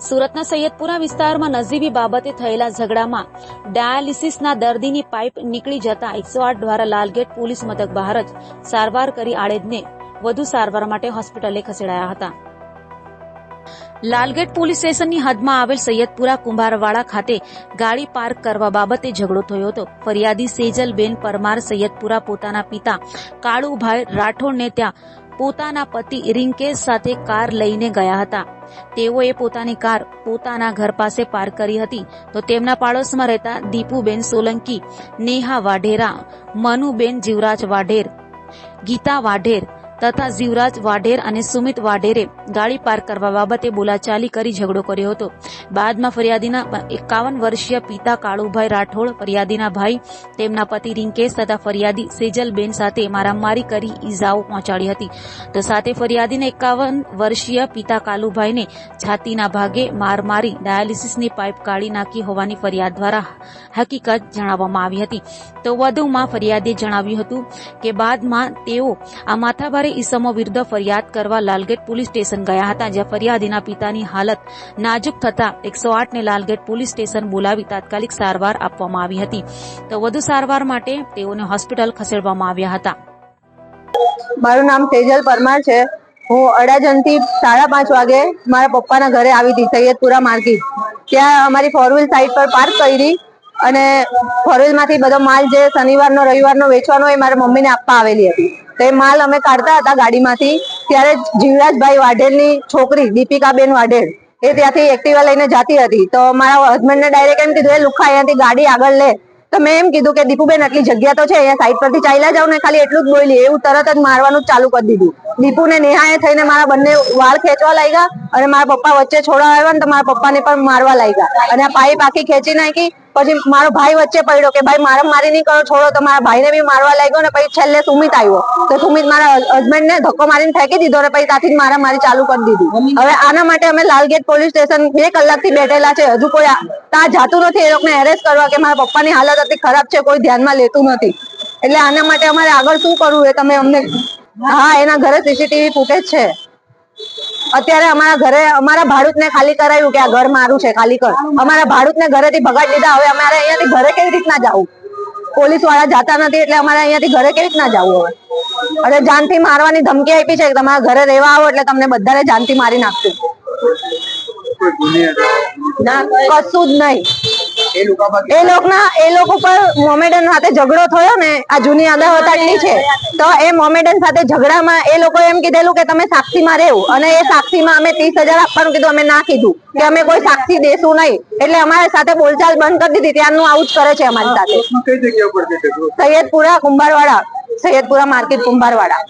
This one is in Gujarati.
સુરતના સૈયદપુરા વિસ્તારમાં નજીવી બાબતે થયેલા ઝઘડામાં ડાયાલિસિસના દર્દીની પાઇપ નીકળી જતા 108 દ્વારા લાલગેટ પોલીસ મથક બહાર જ સારવાર કરી આડેદને વધુ સારવાર માટે હોસ્પિટલે ખસેડાયા હતા। લાલગેટ પોલીસ સ્ટેશનની હદમાં આવેલ સૈયદપુરા કુંભારવાડા ખાતે ગાડી પાર્ક કરવા બાબતે ઝઘડો થયો હતો। ફરિયાદી સેજલબેન પરમાર સૈયદપુરા પોતાના પિતા કાળુભાઈ રાઠોડને ત્યાં પોતાના પતિ રિંકેશ સાથે કાર લઈને ગયા હતા। તેઓએ પોતાની કાર પોતાના ઘર પાસે પાર્ક કરી હતી તો તેમના પાડોશમાં રહેતા દીપુબેન સોલંકી, નેહા વાઢેરા, મનુબેન જીવરાજ વાઢેર, ગીતા વાઢેર તથા જીવરાજ વાઢેર અને સુમિત વાઢેરે ગાડી પાર્ક કરવા બાબતે બોલાચાલી કરી ઝઘડો કર્યો હતો। બાદમાં ફરિયાદીના 51 વર્ષીય પિતા કાળુભાઈ રાઠોડ, ફરિયાદીના ભાઈ, તેમના પતિ રિંકેશ તથા ફરિયાદી સેજલબેન સાથે મારામારી કરી ઈજાઓ પહોંચાડી હતી। તો સાથે ફરિયાદીને 51 વર્ષીય પિતા કાલુભાઈને છાતીના ભાગે માર મારી ડાયાલિસિસની પાઇપ કાઢી નાખી હોવાની ફરિયાદ દ્વારા હકીકત જણાવવામાં આવી હતી। તો વધુમાં ફરિયાદીએ જણાવ્યું હતું કે બાદમાં તેઓ આ માથાભારે ઈસમો વિરુદ્ધ ફરિયાદ કરવા લાલગેટ પોલીસ સ્ટેશન ગયા હતા, જ્યાં ફરિયાદીના પિતાની હાલત નાજુક થતા 108 ને લાલગેટ પોલીસ સ્ટેશન બોલાવી તાત્કાલિક સારવાર આપવામાં આવી હતી। તો વધુ સારવાર માટે તેઓને હોસ્પિટલ ખસેડવામાં આવ્યા હતા। મારું નામ સેજલ પરમાર છે। હું અડાજણથી 5:30 વાગે મારા પપ્પાના ઘરે આવી હતી સૈયદપુરા માર્કેટ। ત્યાં અમારી 4 વ્હીલ સાઈડ પર પાર્ક કરી અને 4 વ્હીલ માંથી બધો માલ જે શનિવારનો રવિવારનો વેચવાનો એ મારા મમ્મીને આપવા આવેલી હતી। તો એ માલ અમે કાઢતા હતા ગાડીમાંથી, ત્યારે જીવરાજભાઈ વાઢેરની છોકરી દીપિકાબેન વાઢેર એ ત્યાંથી એક્ટિવા લઈને જતી હતી। તો મારા હસબન્ડને ડાયરેક્ટ એમ કીધું, એ લુખા અહીંયાથી ગાડી આગળ લે। તો મેં એમ કીધું કે દીપુબેન આટલી જગ્યા તો છે, અહીંયા સાઈડ પરથી ચાલ્યા જાવ ને, ખાલી એટલું જ બોલી। એવું તરત જ મારવાનું ચાલુ કરી દીધું। દીપુ ને નેહાએ થઈને મારા બંને વાળ ખેંચવા લાગ્યા અને મારા પપ્પા વચ્ચે છોડાવ્યા આવ્યા ને તો મારા પપ્પાને પણ મારવા લાગ્યા અને આ પાઇપ આખી ખેંચી નાખી। પછી મારો ભાઈ વચ્ચે પડ્યો કે ભાઈ મારા મારી નહીં કરો, છોડો। તો મારા ભાઈને બી મારવા લાગ્યો ને પછી છેલ્લે સુમિત આવ્યો તો સુમિત મારા હસબન્ડ ને ધક્કો મારીને ફેંકી દીધો ને પછી ત્યાંથી મારા મારી ચાલુ કરી દીધી। હવે આના માટે અમે લાલગેટ પોલીસ સ્ટેશન 2 કલાકથી બેઠેલા છે, હજુ કોઈ ત્યાં જાતું નથી એ લોકોને એરેસ્ટ કરવા કે મારા પપ્પાની હાલત એટલી ખરાબ છે, કોઈ ધ્યાનમાં લેતું નથી। એટલે આના માટે અમારે આગળ શું કરવું એ તમે અમને। હા, એના ઘરે સીસીટીવી ફૂટેજ છે। અત્યારે અમારા ઘરે અમારા ભાડૂતને ખાલી કરાવ્યું કે આ ઘર મારું છે, ખાલી કર। અમારા ભાડૂતને ઘરેથી ભગાડી દીધા। હવે અમારે અહીંયાથી ઘરે કેવી રીતના જવું? પોલીસ વાળા જાતા નથી એટલે અમારે અહીંયાથી ઘરે કેવી રીતના જવું? હવે અને જાનથી મારવાની ધમકી આપી છે કે તમારા ઘરે રહેવા આવો એટલે તમને બધાને જાનથી મારી નાખશું। ના, કશું જ નહીં। એ લોકો પર મોમેડન સાથે ઝઘડો થયો ને, આ જૂની અદાવત આટલી છે તો એ મોમેડન સાથે ઝઘડામાં એ લોકો એમ કીધેલું કે તમે સાક્ષીમાં રહેવું અને એ સાક્ષીમાં અમે 30,000 આપવાનું કીધું। અમે ના કીધું કે અમે કોઈ સાક્ષી દેશું નહીં, એટલે અમારી સાથે બોલચાલ બંધ કરી દીધી। ત્યારનું આવું જ કરે છે અમારી સાથે। સૈયદપુરા કુંભારવાડા, સૈયદપુરા માર્કેટ કુંભારવાડા।